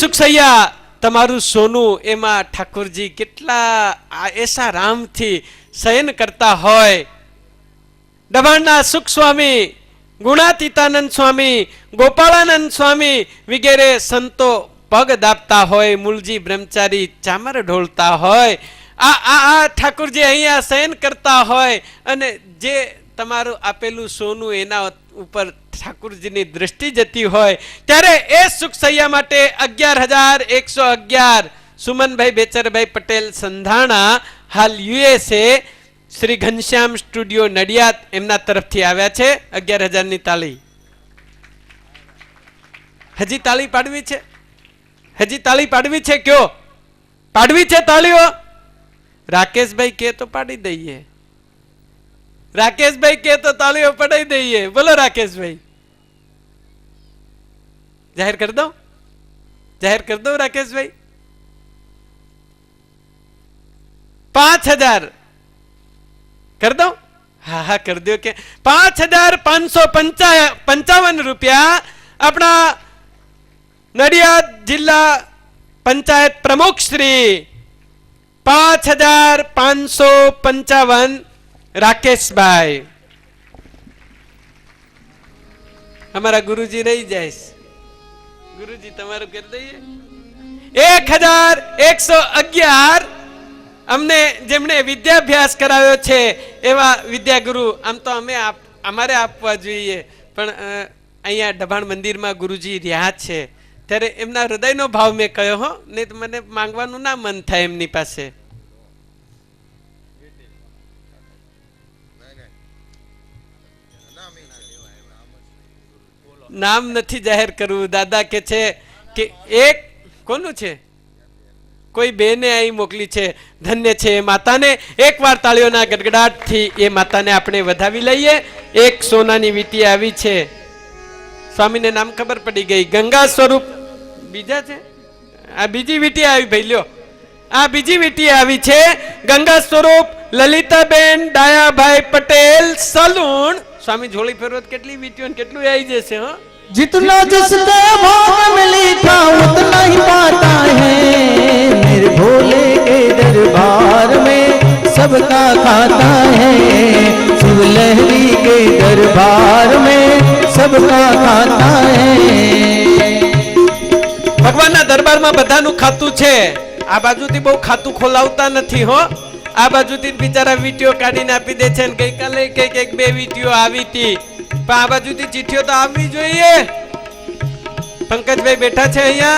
સુખસૈયા તમારું સોનું એમાં ઠાકોરજી કેટલા એસા રામથી શયન કરતા હોય. દબાણના સુખ સ્વામી, ગુણાતીતાનંદ સ્વામી, ગોપાળાનંદ સ્વામી વગેરે સંતો પગ દાબતા હોય, મૂળજી બ્રહ્મચારી ચામર ઢોળતા હોય, આ ઠાકોરજી અહીંયા શયન કરતા હોય અને જે તમારું આપેલું સોનું એના ઉપર ઠાકોરજીની દ્રષ્ટિ જતી હોય ત્યારે એ સુખસૈયા માટે 11,111 સુમનભાઈ બેચરભાઈ પટેલ સંધાણા હાલ USA શ્રી ઘનશ્યામ સ્ટુડિયો નડિયાદ એમના તરફથી આવ્યા છે. 11,000 ની તાળી. હજી તાળી પાડવી છે? હજી તાળી પાડવી છે? કયો પાડવી છે તાળીઓ? રાકેશભાઈ કે તો પાડી દઈએ. રાકેશભાઈ કે તો તાળીઓ પડાઈ દઈએ. બોલો રાકેશભાઈ. જાહેર કરી દો, જાહેર કરી દો રાકેશભાઈ. 5,000 कर दो. हाँ हाँ कर दो के 5,555 રૂપિયા अपना नडियाद जिला पंचायत प्रमुख श्री 5,555 राकेश भाई. हमारा गुरुजी रही जाए. गुरुजी तुम्हारू कर दीजिए. 1,111 અમને જેમણે વિદ્યાભ્યાસ કરાવ્યો છે એવા વિદ્યાગુરુ. આમ તો અમે અમારે આપવા જોઈએ પણ અહીંયા દબાણ મંદિરમાં ગુરુજી રહ્યા છે ત્યારે એમના હૃદયનો ભાવ મેં કહ્યો હો, નહીં તો મને માંગવાનું ના મન થાય એમની પાસે. નામ નથી જાહેર કરવું. દાદા કે છે કે એક કોનું છે, કોઈ બેને અહીં મોકલી છે. ધન્ય છે એ માતાને. એકવાર તાળીઓના ગડગડાટથી એ માતાને આપણે વધાવી લઈએ. એક સોનાની વીંટી આવી છે. સ્વામીને નામ ખબર પડી ગઈ. ગંગા સ્વરૂપ બીજા છે. આ બીજી વીંટી આવી ભાઈ લ્યો. આ બીજી વીંટી આવી છે. ગંગા સ્વરૂપ લલિતાબેન ડાયાભાઈ પટેલ સલૂણ. સ્વામી ઝોળી ફેરવત કેટલી વીંટીઓ કેટલું આવી જશે. હો जितना जिसके भाग में लिखा उतना ही पाता है. मेरे भोले के दरबार में सबका खाता है. शिव लहरी के दरबार में सबका खाता है. ભગવાનના દરબારમાં બધાનું ખાતું છે. આ બાજુથી બહુ ખાતું ખોલાવતા નથી હો. આ બાજુથી બિચારા વીટીઓ કાઢીને આપી દે છે. ગઈકાલે એક બે વીટીઓ આવી હતી પણ આ બાજુથી ચિઠ્ઠીઓ તો આવવી જોઈએ. પંકજભાઈ બેઠા છે અહીંયા.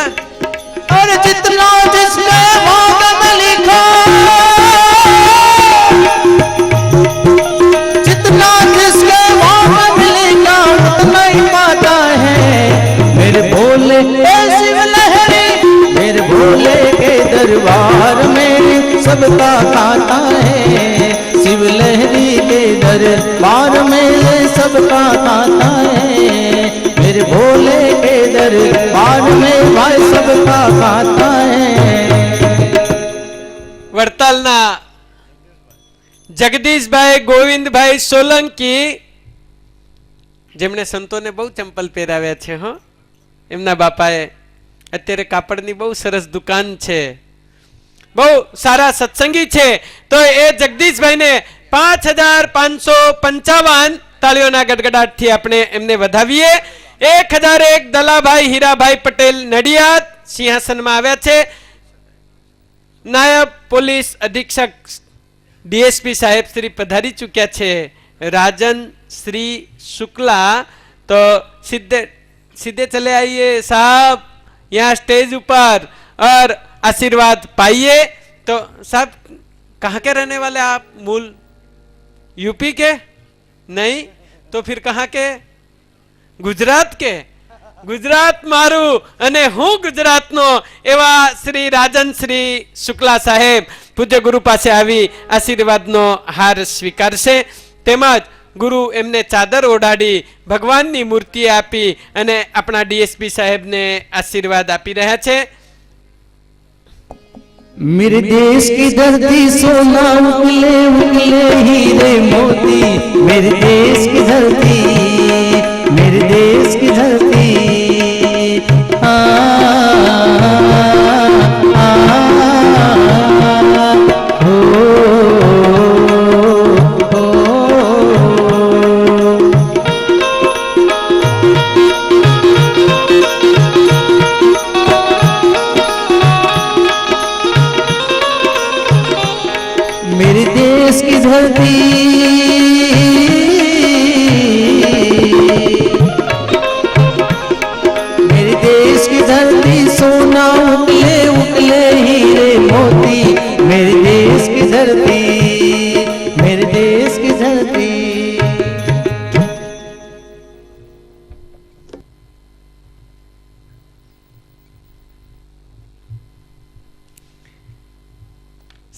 और जितना जिसके भाग में लिखा, जितना जिसके भाग में लिखा उतना ही पाता है. मेरे भोले शिव लहरी, मेरे भोले के दरबार में सबका खाता है. शिव लहरी के दरबार में सबका खाता है. मेरे भोले के दरबार में भाई सबका खाता है. વડતાલના જગદીશભાઈ ગોવિંદભાઈ સોલંકી જેમણે સંતોને બહુ ચંપલ પહેરાવ્યા છે. હો એમના બાપાએ અત્યારે કાપડની બહુ સરસ દુકાન છે, બહુ સારા સત્સંગી છે. તો એ જગદીશભાઈને 5,555 તાળીઓના ગડગડાટથી આપણે એમને વધાવીએ. 1,001 દલાભાઈ હીરાભાઈ પટેલ નડિયાદ સિંહાસનમાં આવ્યા છે. નાયબ પોલીસ અધિક્ષક ડીએસપી સાહેબ શ્રી પધારી ચૂક્યા છે. રાજન श्री शुक्ला. तो सीधे सीधे चले आइए साहब यहाँ स्टेज ऊपर और आशीर्वाद पाइए. तो साहब कहाँ के रहने वाले आप? मूल यूपी के? नहीं तो फिर कहाँ के? गुजरात के? गुजरात मारू अने हूँ गुजरात नो एवा श्री राजन श्री शुक्ला साहेब पूज्य गुरु पासे आवी आशीर्वाद नो हार स्वीकारशे. तेमज गुरु एमने चादर ओढ़ाड़ी भगवान नी मूर्ति आपी अने अपना डीएसपी साहेब ने आशीर्वाद आपी रह्या छे. मेरे देश की धरती सोना उगले उगले हीरे मोती. मेरे देश की धरती, मेरे देश की धरती. हाँ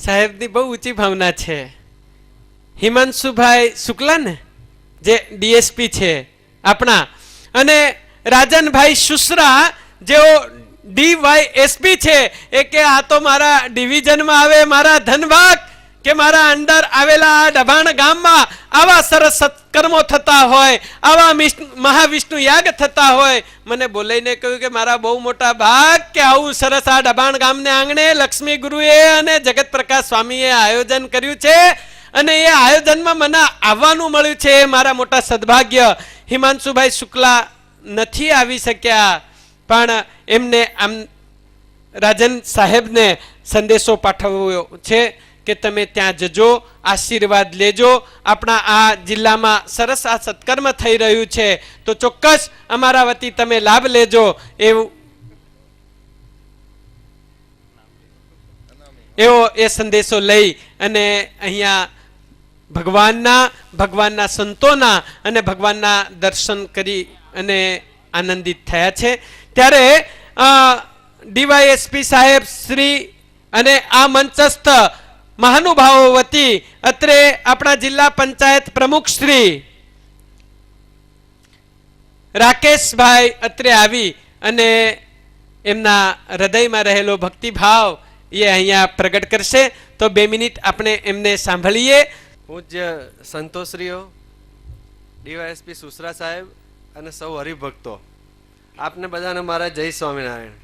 સાહેબની બહુ ઊંચી ભાવના છે. હિમાંશુભાઈ શુક્લા ને જે ડીએસપી છે આપણા, અને રાજનભાઈ શુશ્રા જેઓ ડીવાયએસપી છે, એ કે આ તો મારા ડિવિઝનમાં આવે, મારા ધનભાગ કે મારા અંદર આવેલા આ ડભાણ ગામમાં આવા સરસ સત્કર્મો થતા હોય, આવા મહાવિષ્ણુ યાગ થતા હોય. મને બોલાઈને કહ્યું કે મારા બહુ મોટા ભાગ કે આવું સરસ આ ડભાણ ગામને આંગણે લક્ષ્મી ગુરુએ અને જગત પ્રકાશ સ્વામીએ આયોજન કર્યું છે, અને એ આયોજનમાં મને આવવાનું મળ્યું છે, એ મારા મોટા સદભાગ્ય. હિમાંશુભાઈ શુક્લા નથી આવી શક્યા, પણ એમને આમ રાજન સાહેબને સંદેશો પાઠવ્યો છે કે તમે ત્યાં જજો, આશીર્વાદ લેજો. આપણા આ જિલ્લામાં સરસ આ સત્કર્મ થઈ રહ્યું છે, તો ચોક્કસ અમારા વતી તમે લાભ લેજો. એવો એ સંદેશો લઈ અને અહીંયા ભગવાનના સંતોના અને ભગવાનના દર્શન કરી અને આનંદિત થયા છે. ત્યારે ડીવાયએસપી સાહેબ શ્રી અને આ મંચસ્થ મહાનુભાવો વતી અત્રે આપણા જિલ્લા પંચાયત પ્રમુખ શ્રી રાકેશભાઈ અત્રે આવી અને એમના હૃદયમાં રહેલો ભક્તિભાવ એ અહીંયા પ્રગટ કરશે. તો 2 મિનિટ આપણે એમને સાંભળીએ. પૂજ્ય સંતોશ્રીઓ, ડીવાયએસપી સુસરા સાહેબ અને સૌ હરિભક્તો, આપને બધાને મારા જય સ્વામિનારાયણ.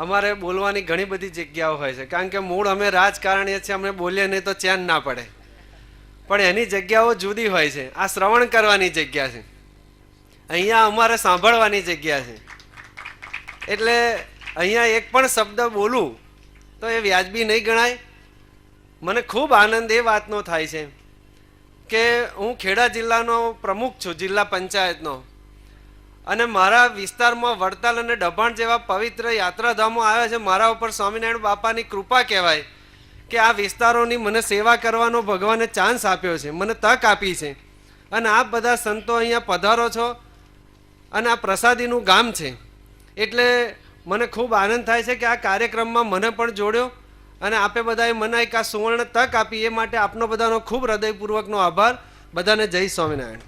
અમારે બોલવાની ઘણી બધી જગ્યાઓ હોય છે, કારણ કે મૂળ અમે રાજકારણીએ છીએ, અમને બોલીએ નહીં તો ચેન ના પડે, પણ એની જગ્યાઓ જુદી હોય છે. આ શ્રવણ કરવાની જગ્યા છે, અહીંયા અમારે સાંભળવાની જગ્યા છે. એટલે અહીંયા એક પણ શબ્દ બોલું તો એ વ્યાજબી નહીં ગણાય. મને ખૂબ આનંદ એ વાતનો થાય છે કે હું ખેડા જિલ્લાનો પ્રમુખ છું, જિલ્લા પંચાયતનો, અને મારા વિસ્તારમાં વડતાલ અને ડભાણ જેવા પવિત્ર યાત્રાધામો આવ્યા છે. મારા ઉપર સ્વામિનારાયણ બાપાની કૃપા કહેવાય કે આ વિસ્તારોની મને સેવા કરવાનો ભગવાને ચાન્સ આપ્યો છે, મને તક આપી છે. અને આપ બધા સંતો અહીંયા પધારો છો, અને આ પ્રસાદીનું ગામ છે, એટલે મને ખૂબ આનંદ થાય છે કે આ કાર્યક્રમમાં મને પણ જોડ્યો, અને આપે બધાએ મને એક આ સુવર્ણ તક આપી. એ માટે આપનો બધાનો ખૂબ હૃદયપૂર્વકનો આભાર. બધાને જય સ્વામિનારાયણ.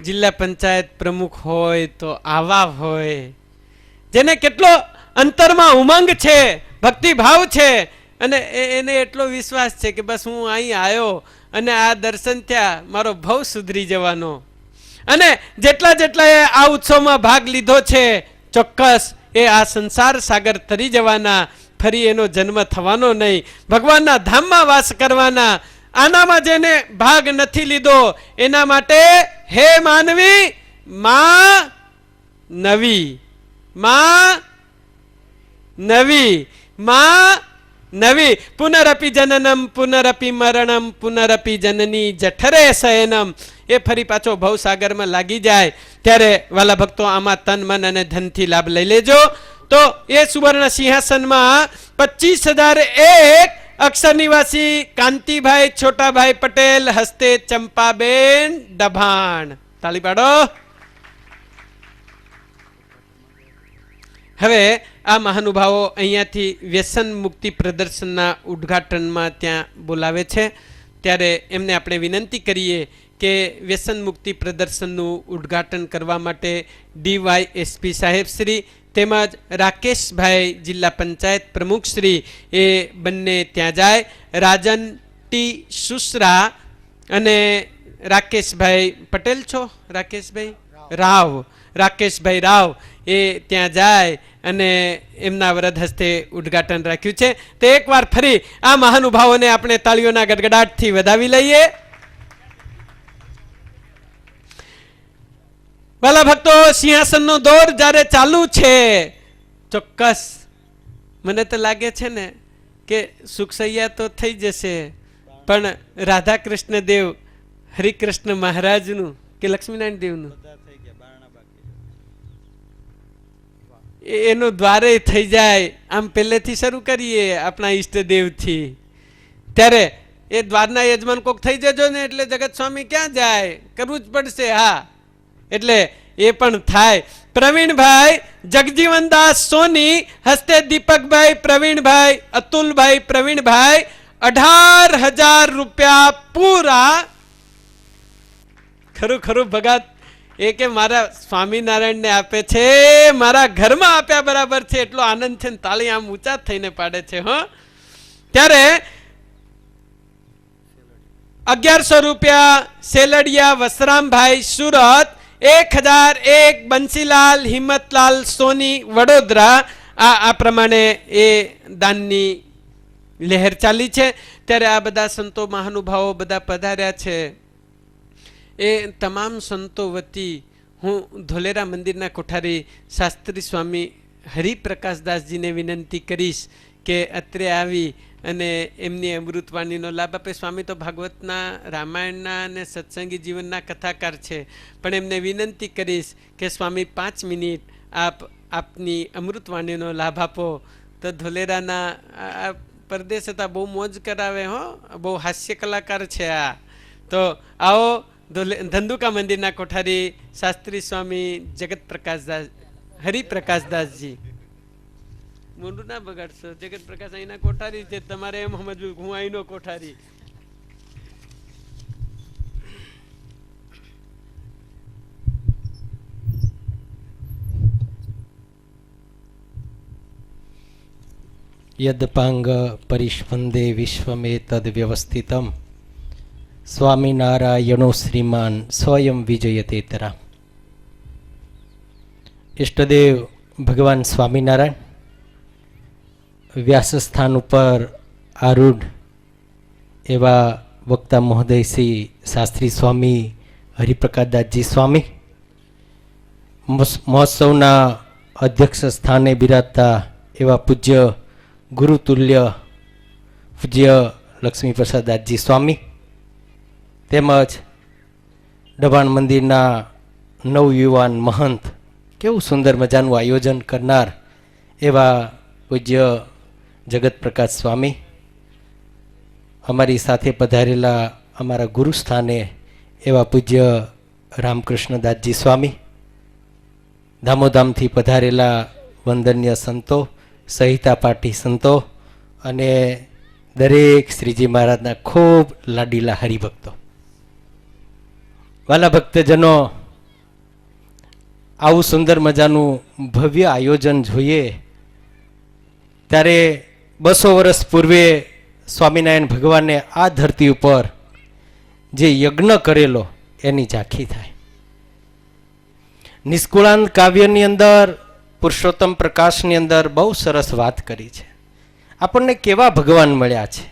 જિલ્લા પંચાયત પ્રમુખ હોય તો આવા હોય, જેને કેટલો અંતરમાં ઉમંગ છે, ભક્તિભાવ છે, અને એને એટલો વિશ્વાસ છે કે બસ હું અહીં આવ્યો અને આ દર્શન થયા, મારો ભવ સુધરી જવાનો. અને જેટલાએ આ ઉત્સવમાં ભાગ લીધો છે, ચોક્કસ એ આ સંસાર સાગર તરી જવાના, ફરી એનો જન્મ થવાનો નહીં, ભગવાનના ધામમાં વાસ કરવાના. આનામાં જેને ભાગ નથી લીધો એના માટે હે માનવી, માં નવી, માં નવી, માં નવી. પુનરપી જનનમ પુનરપી મરણમ પુનરપી જનની જઠરે શયનમ. એ ફરી પાછો ભવસાગરમાં લાગી જાય ત્યારે વાલા ભક્તો આમાં તન મન અને ધનથી લાભ લઈ લેજો. તો એ સુવર્ણ સિંહાસનમાં 25,001 અક્ષર નિવાસી કાંતિભાઈ છોટાભાઈ પટેલ હસ્તે ચંપાબેન ડભાણ. તાળી પાડો. હવે આ મહાનુભાવો અહીંયાથી વ્યસન મુક્તિ પ્રદર્શનના ઉદ્ઘાટનમાં ત્યાં બોલાવે છે, ત્યારે એમને આપણે વિનંતી કરીએ કે વ્યસન મુક્તિ પ્રદર્શનનું ઉદ્ઘાટન કરવા માટે ડીવાયએસપી સાહેબ શ્રી તેમજ રાકેશભાઈ જિલ્લા પંચાયત પ્રમુખ શ્રી એ બંને ત્યાં જાય. રાજન ટી સુસરા અને રાકેશભાઈ પટેલ છો, રાકેશભાઈ રાવ એ ત્યાં જાય અને એમના વરદ હસ્તે ઉદ્ઘાટન રાખ્યું છે. તો એકવાર ફરી આ મહાનુભાવોને આપણે તાળીઓના ગડગડાટથી વધાવી લઈએ. વાલા ભક્તો, સિંહાસનનો દોર જ્યારે ચાલુ છે, ચોક્કસ મને તો લાગે છે ને કે સુખસૈયા તો થઈ જશે, પણ રાધા કૃષ્ણ દેવ, હરિકૃષ્ણ મહારાજનું કે લક્ષ્મીનારાયણ દેવનું એનું દ્વારે થઈ જાય. આમ પહેલેથી શરૂ કરીએ આપણા ઈષ્ટદેવથી, ત્યારે એ દ્વારના યજમાન કોક થઈ જજો ને એટલે જગત સ્વામી ક્યાં જાય, કરવું જ પડશે. હા, એટલે એ પણ થાય. પ્રવીણભાઈ જગજીવનદાસ સોની, હસ્તે દીપકભાઈ, પ્રવીણભાઈ, અતુલભાઈ, પ્રવીણભાઈ 18,000 રૂપિયા પૂરા. ખરું ખરું ભગત એ કે મારા સ્વામિનારાયણ ને આપે છે, મારા ઘરમાં આપ્યા બરાબર છે, એટલો આનંદ છે ને તાળી આમ ઊંચા થઈને પાડે છે. ત્યારે 1100 રૂપિયા સેલડિયા વસરામભાઈ સુરત, 1001 બંસીલાલ હિંમતલાલ સોની વડોદરા. આ પ્રમાણે એ દાનની લહેર ચાલી છે. ત્યારે આ બધા સંતો મહાનુભાવો બધા પધાર્યા છે. એ તમામ સંતો વતી હું ધોલેરા મંદિરના કોઠારી શાસ્ત્રી સ્વામી હરિપ્રકાશદાસજીને વિનંતી કરીશ કે અત્રે આવી અને એમની અમૃતવાણીનો લાભ આપે. સ્વામી તો ભાગવતના, રામાયણના અને સત્સંગી જીવનના કથાકાર છે, પણ એમને વિનંતી કરીશ કે સ્વામી 5 મિનિટ આપની અમૃતવાણીનો લાભ આપો. તો ધોલેરાના પરદેશ હતા, બહુ મોજ કરાવે. બહુ હાસ્ય કલાકાર છે આ. તો આવો ધંધુકા મંદિરના કોઠારી શાસ્ત્રી સ્વામી જગત પ્રકાશદાસ, હરિપ્રકાશદાસજી. મોઢું ના બગાડશો, જગત પ્રકાશ અહીંના કોઠારી છે, તમારે એમ સમજવું હું અહીંનો કોઠારી. યદપાંગ પરિષ્પંદે વિશ્વમે તદ વ્યવસ્થિતમ સ્વામિનારાયણો શ્રીમાન સ્વયં વિજયતેતરા. ઈષ્ટદેવ ભગવાન સ્વામિનારાયણ વ્યાસસ્થાન ઉપર આરૂઢ એવા વક્તા મહોદય શ્રી શાસ્ત્રી સ્વામી હરિપ્રકાશદાસજી સ્વામી, મહોત્સવના અધ્યક્ષ સ્થાને બિરાજતા એવા પૂજ્ય ગુરુતુલ્ય પૂજ્ય લક્ષ્મીપ્રસાદદાસજી સ્વામી, તેમજ દબાણ મંદિરના નવયુવાન મહંત, કેવું સુંદર મજાનું આયોજન કરનાર એવા પૂજ્ય જગત પ્રકાશ સ્વામી, અમારી સાથે પધારેલા અમારા ગુરુ સ્થાને એવા પૂજ્ય રામકૃષ્ણદાસજી સ્વામી, ધામોધામથી પધારેલા વંદનીય સંતો, સહિતા પાઠી સંતો અને દરેક શ્રીજી મહારાજના ખૂબ લાડીલા હરિભક્તો. વાલા ભક્તજનો, આવું સુંદર મજાનું ભવ્ય આયોજન જોઈએ ત્યારે 200 વર્ષ પૂર્વે સ્વામિનારાયણ ભગવાને આ ધરતી ઉપર જે યજ્ઞ કરેલો એની ઝાંખી થાય. નિષ્કુળાંત કાવ્યની અંદર, પુરુષોત્તમ પ્રકાશની અંદર બહુ સરસ વાત કરી છે. આપણને કેવા ભગવાન મળ્યા છે.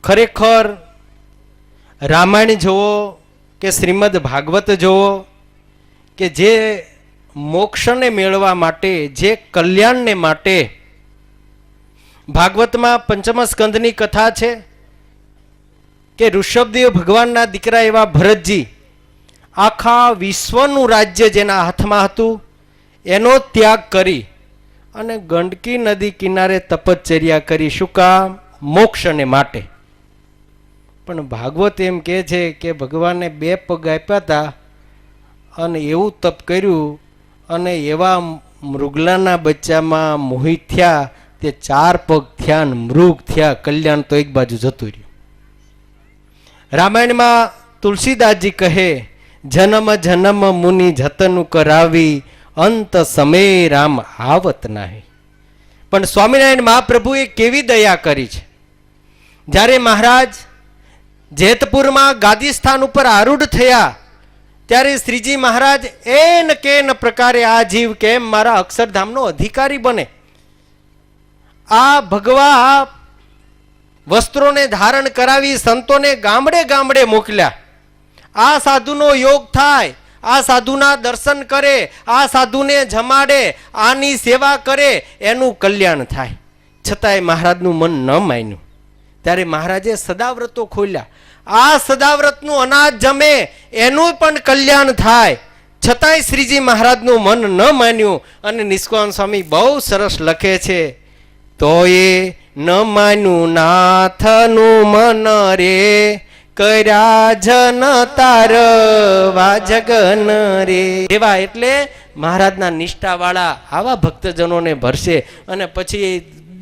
ખરેખર રામાયણ જુઓ કે શ્રીમદ ભાગવત જુઓ કે જે મોક્ષને મેળવવા માટે, જે કલ્યાણને માટે, ભાગવતમાં પંચમ સ્કંદની કથા છે કે ઋષભદેવ ભગવાનના દીકરા એવા ભરતજી આખા વિશ્વનું રાજ્ય જેના હાથમાં હતું એનો ત્યાગ કરી અને ગંડકી નદી કિનારે તપશ્ચર્યા કરી. શું કામ? મોક્ષને માટે. પણ ભાગવત એમ કહે છે કે ભગવાને 2 પગ આપ્યા હતા અને એવું તપ કર્યું અને એવા મૃગલાના બચ્ચામાં મોહિત થયા, તે 4 પગ થયા ને મૃગ થયા, કલ્યાણ તો એક બાજુ જતું રહ્યું. રામાયણમાં તુલસીદાસજી કહે, જન્મ જન્મ મુનિ જતન કરાવી, અંત સમય રામ આવત નાહી. પણ સ્વામિનારાયણ મહાપ્રભુએ કેવી દયા કરી છે. જ્યારે મહારાજ જેતપુરમાં ગાદી સ્થાન ઉપર આરૂઢ થયા ત્યારે શ્રીજી મહારાજ એન કેન પ્રકારે આ જીવ કેમ મારા અક્ષરધામનો અધિકારી બને, આ ભગવા વસ્ત્રોને ધારણ કરાવી સંતોને ગામડે ગામડે મોકલ્યા. આ સાધુનો યોગ થાય, આ સાધુના દર્શન કરે, આ સાધુને જમાડે, આની સેવા કરે, એનું કલ્યાણ થાય. છતાંય મહારાજનું મન ન માન્યું. ત્યારે મહારાજે સદાવ્રતો ખોલ્યા. આ સદાવ્રતનું અનાજ જમે એનું પણ કલ્યાણ થાય. છતાંય શ્રીજી મહારાજનું મન ન માન્યું. અને નિષ્કાન સ્વામી બહુ સરસ લખે છે, તો એ ન માન્યું નાથનું મન રે, કર્યા જન તારવા જગન રે. એવા એટલે મહારાજના નિષ્ઠાવાળા આવા ભક્તજનોને ભરશે અને પછી એ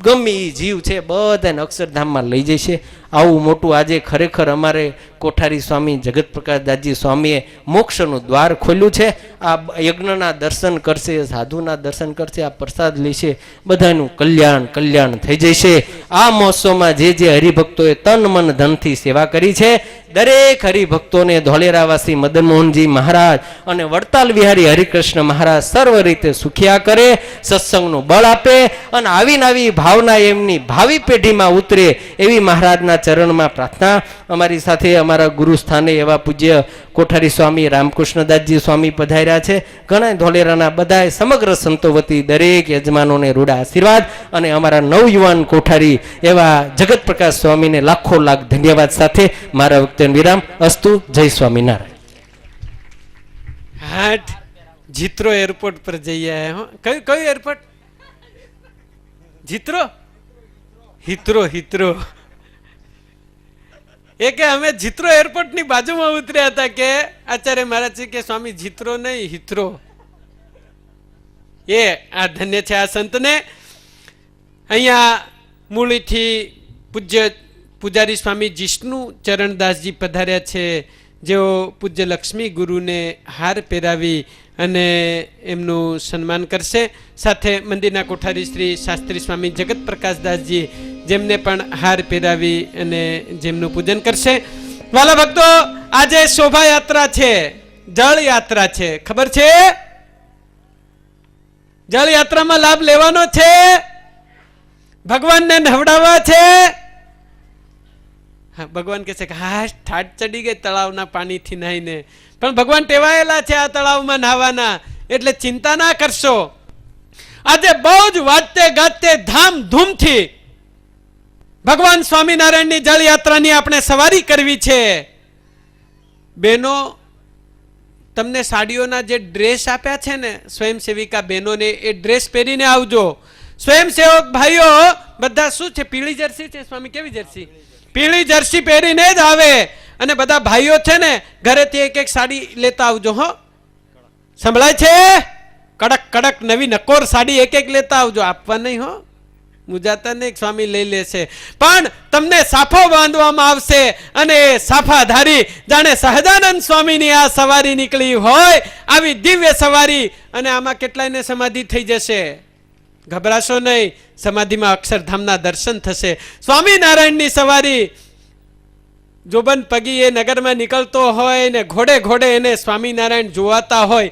ગમે એ જીવ છે બધાને અક્ષરધામમાં લઈ જશે. આવું મોટું આજે ખરેખર અમારે કોઠારી સ્વામી જગત પ્રકાશદાસજી સ્વામીએ મોક્ષનું દ્વાર ખોલ્યું છે. આ યજ્ઞના દર્શન કરશે, સાધુના દર્શન કરશે, આ પ્રસાદ લેશે, બધાનું કલ્યાણ થઈ જશે. આ મહોત્સવમાં જે હરિભક્તોએ તન મન ધનથી સેવા કરી છે, દરેક હરિભક્તોને ધોલેરાવાસી મદન મોહનજી મહારાજ અને વડતાલ વિહારી હરિકૃષ્ણ મહારાજ સર્વ રીતે સુખિયા કરે, સત્સંગનું બળ આપે અને આવી ભાવના એમની ભાવિ પેઢીમાં ઉતરે એવી મહારાજના ચરણમાં પ્રાર્થના. અમારી સાથે અમારા ગુરુ સ્થાને એવા પૂજ્ય કોઠારી સ્વામી રામકૃષ્ણદાસજી સ્વામી પધાર્યા છે. ઘણા ધોલેરાના બધાએ સમગ્ર સંતો વતી દરેક યજમાનોને રૂડા આશીર્વાદ અને અમારા નવયુવાન કોઠારી એવા જગત પ્રકાશ સ્વામીને લાખો લાખ ધન્યવાદ સાથે મારા વખતે વિરામ. અસ્તુ. જય સ્વામિનારાયણ. હાટ જીત્રો એરપોર્ટ પર જઈએ. કયું એરપોર્ટ? જીત્રો? હિત્રો. એ કે અમે જીત્રો એરપોર્ટ ની બાજુમાં ઉતર્યા હતા કે આચાર્ય મહારાજ કે સ્વામી જીત્રો નહીં હિત્રો. એ આ ધન્ય છે આ સંતને. અહીંયા મૂળીથી પૂજ્ય પૂજારી સ્વામી જીષ્ણુ ચરણદાસજી પધાર્યા છે, જેઓ પૂજ્ય લક્ષ્મી ગુરુને હાર પહેરાવી અને એમનું સન્માન કરશે. સાથે મંદિરના કોઠારી શ્રી શાસ્ત્રી સ્વામી જગત પ્રકાશદાસજી જેમને પણ હાર પહેરાવી અને જેમનું પૂજન કરશે. વાલા ભક્તો, આજે શોભાયાત્રા છે, જળ યાત્રા છે. ખબર છે? જળ યાત્રામાં લાભ લેવાનો છે, ભગવાનને નવડાવવા છે. ભગવાન કહે છે કે હા ઠાઠ ચડી ગઈ તળાવના પાણીથી નાહીને, પણ ભગવાન ટેવાયેલા છે આ તળાવમાં નાહવાના, એટલે ચિંતા ના કરશો. આજે બહુ જ વાજતે ગાજતે ધામધૂમથી ભગવાન સ્વામિનારાયણની જળ યાત્રાની આપણે સવારી કરવી છે. બહેનો, તમને સાડીઓના જે ડ્રેસ આપ્યા છે ને સ્વયંસેવિકા બહેનોને, એ ડ્રેસ પહેરીને આવજો. સ્વયંસેવક ભાઈઓ બધા શું છે, પીળી જર્સી છે સ્વામી? કેવી જર્સી? પીળી જર્સી પહેરીને જ આવે. અને બધા ભાઈઓ છે ને ઘરેથી એક સાડી લેતા આવજો. હો, સંભળાય છે? કડક નવી નકોર સાડી એક લેતા આવજો. આપવા નહીં હો, મુજાતા નહીં, સ્વામી લઈ લેશે. પણ તમને સાફો બાંધવામાં આવશે અને સાફાધારી જાણે સહજાનંદ સ્વામીની આ સવારી નીકળી હોય આવી દિવ્ય સવારી. અને આમાં કેટલાયને સમાધિ થઈ જશે. ગભરાશો નહીં, સમાધિમાં અક્ષરધામના દર્શન થશે. સ્વામિનારાયણની સવારી જોબન પગી એ નગરમાં નીકળતો હોય ને ઘોડે એને સ્વામિનારાયણ જોવાતા હોય,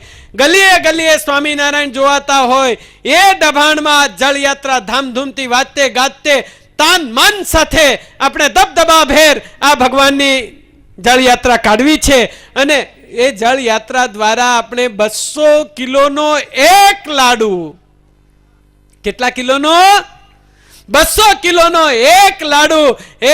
ગલીએ સ્વામિનારાયણ જોવાતા હોય, એ દબાણમાં જળયાત્રા ધામધૂમથી વાજતે ગાજતે તાન મન સાથે આપણે દબદબાભેર આ ભગવાનની જળયાત્રા કાઢવી છે. અને એ જળયાત્રા દ્વારા આપણે 200 કિલોનો એક લાડુ, કેટલા કિલોનો? 200 કિલોનો એક લાડુ એ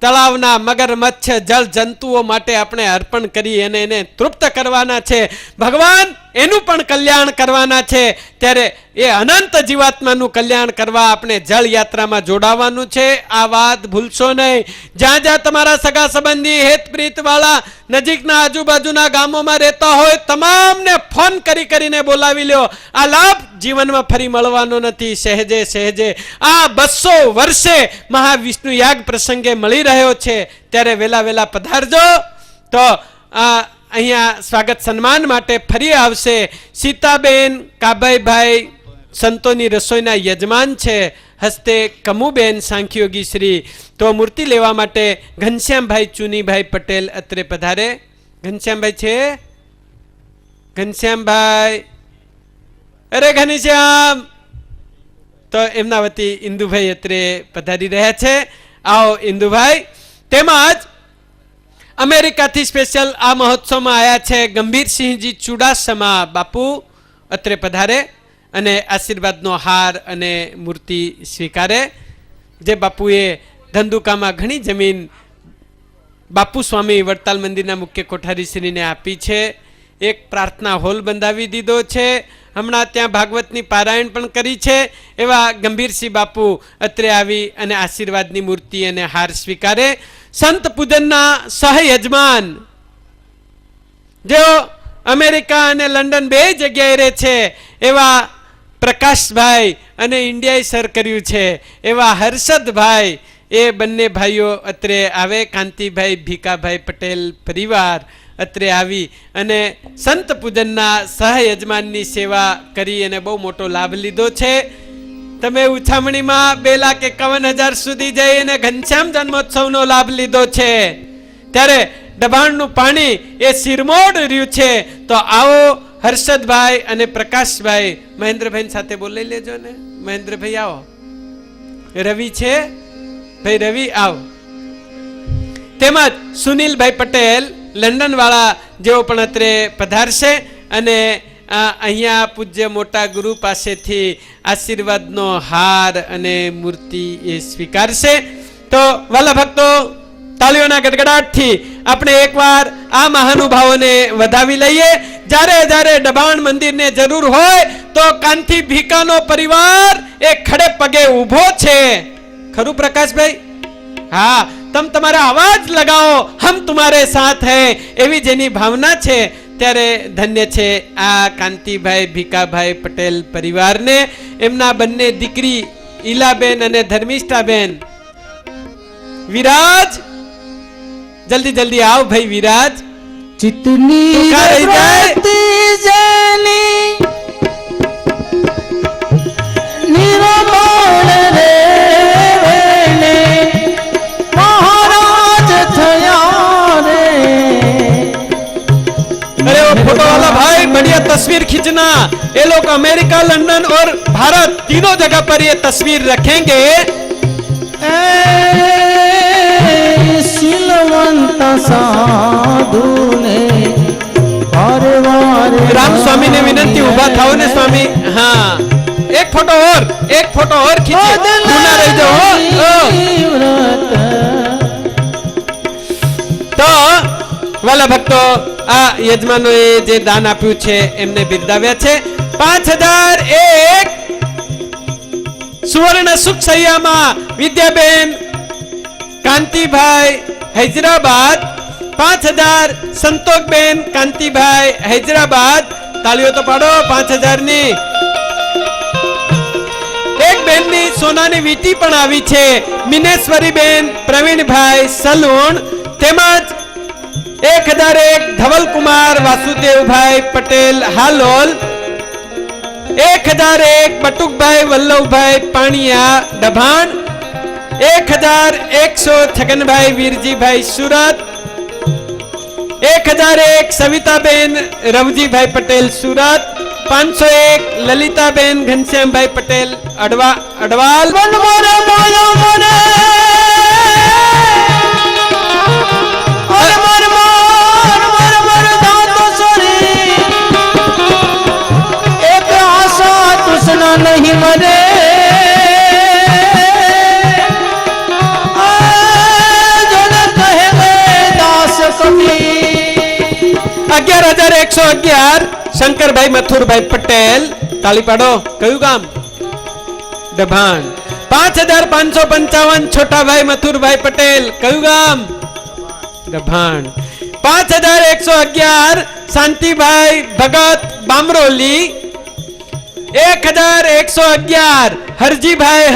તળાવના મગરમચ્છ જળ જંતુઓ માટે આપણે અર્પણ કરી અને એને તૃપ્ત કરવાના છે. ભગવાન એનું પણ કલ્યાણ કરવાના છે. ત્યારે એ અનંત જીવાત્માનું કલ્યાણ કરવા આપણે જળ યાત્રામાં જોડાવાનું છે. આ વાત ભૂલશો નહીં. જ્યાં તમારા સગા સંબંધી હેતપ્રીત વાળા નજીકના આજુબાજુના ગામોમાં રહેતા હોય તમામને ફોન કરીને બોલાવી લ્યો. આ લાભ જીવનમાં ફરી મળવાનો નથી. સહેજે આ 200 વર્ષે મહાવિષ્ણુ યાગ પ્રસંગે મળી રહ્યો છે. ત્યારે વેલા પધારજો. તો આ અહીંયા સ્વાગત સન્માન માટે ફરી આવશે સીતાબેન કાભાઈભાઈ, સંતોની રસોઈના યજમાન છે, હસ્તે કમુબેન સાંખ્યોગી શ્રી. તો મૂર્તિ લેવા માટે ઘનશ્યામભાઈ ચુનીભાઈ પટેલ અત્રે પધારે. ઘનશ્યામભાઈ છે? ઘનશ્યામભાઈ, અરે ઘનશ્યામ. તો એમના વતી ઇન્દુભાઈ અત્રે પધારી રહ્યા છે. આવો ઇન્દુભાઈ. તેમજ અમેરિકાથી સ્પેશિયલ આ મહોત્સવમાં આવ્યા છે ગંભીરસિંહજી ચુડાસમા બાપુ અત્રે પધારે અને આશીર્વાદનો હાર અને મૂર્તિ સ્વીકારે. જે બાપુએ ધંધુકામાં ઘણી જમીન બાપુ સ્વામી વડતાલ મંદિરના મુખ્ય કોઠારીશ્રીને આપી છે. એક પ્રાર્થના હોલ બંધાવી દીધો છે. હમણાં ત્યાં ભાગવતની પારાયણ પણ કરી છે. એવા ગંભીરસિંહ બાપુ અત્રે આવી અને આશીર્વાદની મૂર્તિ અને હાર સ્વીકારે. સંત પૂજનના સહ યજમાન જેઓ અમેરિકા અને લંડન બે જગ્યાએ રહે છે એવા પ્રકાશભાઈ અને ઇન્ડિયાએ સર કર્યું છે એવા હર્ષદભાઈ, એ બંને ભાઈઓ અત્રે આવે. કાંતિભાઈ ભીખાભાઈ પટેલ પરિવાર અત્રે આવી અને સંત પૂજનના સહયજમાનની સેવા કરી અને બહુ મોટો લાભ લીધો છે. તમે ઉછામણીમાં 2,51,000 સુધી જઈ અને ઘનશ્યામ જન્મોત્સવનો લાભ લીધો છે. ત્યારે દબાણનું પાણી એ સિરમોડ રહ્યું છે. તો આવો હર્ષદભાઈ અને પ્રકાશભાઈ, મહેન્દ્રભાઈ સાથે બોલી લેજો ને. મહેન્દ્રભાઈ આવો. રવિ છે ભાઈ, રવિ આવો. તેમજ સુનિલભાઈ પટેલ લંડન વાળા, જેઓ પણ અત્રે પધારશે અને અહીંયા પૂજ્ય મોટા ગુરુ પાસેથી આશીર્વાદનો હાર અને મૂર્તિ એ સ્વીકારશે. તો વાલા ભક્તો, તાળીઓના ગડગડાટથી આપણે એકવાર આ મહાનુભાવોને વધાવી લઈએ. જ્યારે જ્યારે દબાણ મંદિરને જરૂર હોય તો કાંતિ ભીખાનો પરિવાર એ ખડે પગે ઊભો છે. ખરું પ્રકાશભાઈ? હા, તમ તમારા અવાજ લગાવો, હમ તુમારે સાથ હૈ, એવી જેની ભાવના છે. ત્યારે ધન્ય છે આ કાંતિભાઈ ભીખાભાઈ પટેલ પરિવારને. એમના બંને દીકરી ઈલાબેન અને ધર્મિષ્ઠાબેન. વિરાજ, જલ્દી જલ્દી આવ ભાઈ વિરાજ. चितनी निर्मल रे वेले महाराज थया रे. अरे वो फोटो वाला भाई बढ़िया तस्वीर खींचना. ये लोग अमेरिका, लंदन और भारत तीनों जगह पर ये तस्वीर रखेंगे. सिलवंत साधु ने वारे वारे. राम स्वामी ने विनंती, उभा थाओ ने स्वामी. हाँ, एक फोटो और खींचिए. दूना रह जाओ. તો વાલા ભક્તો, આ યજમાનોએ જે દાન આપ્યું છે એમને બિરદાવ્યા છે. 5,001 સુવર્ણ સુખ સૈયામાં વિદ્યાબેન કાંતિભાઈ હૈદરાબાદ. 5,000 સંતોકબેન કાંતિભાઈ હૈદરાબાદ. તાળીઓ તો પાડો 5,000 ની. એક બેનની સોનાની વીંટી પણ આવી છે, મિનેશ્વરી બેન પ્રવીણભાઈ સલૂણ. તેમજ 1,001 ધવલકુમાર વાસુદેવભાઈ પટેલ હાલોલ. 1,001 બટુકભાઈ વલ્લભભાઈ પાણીયા દભાણ. 1,100 છગનભાઈ વીરજીભાઈ સુરત. 1,001 સવિતાબેન રવજીભાઈ પટેલ સુરત. 501 લલિતાબેન ઘનશ્યામભાઈ પટેલ અડવાલ. एक आशा तुष्णा नहीं मरे. 11,111 શંકરભાઈ મથુરભાઈ પટેલ. તાળી પાડો. કયું ગામ? દભાણ. 5,555 છોટાભાઈ મથુરભાઈ પટેલ. કયું ગામ? દભાણ. 5,111 શાંતિભાઈ ભગત બામરોલી. 1,111 હરજીભાઈ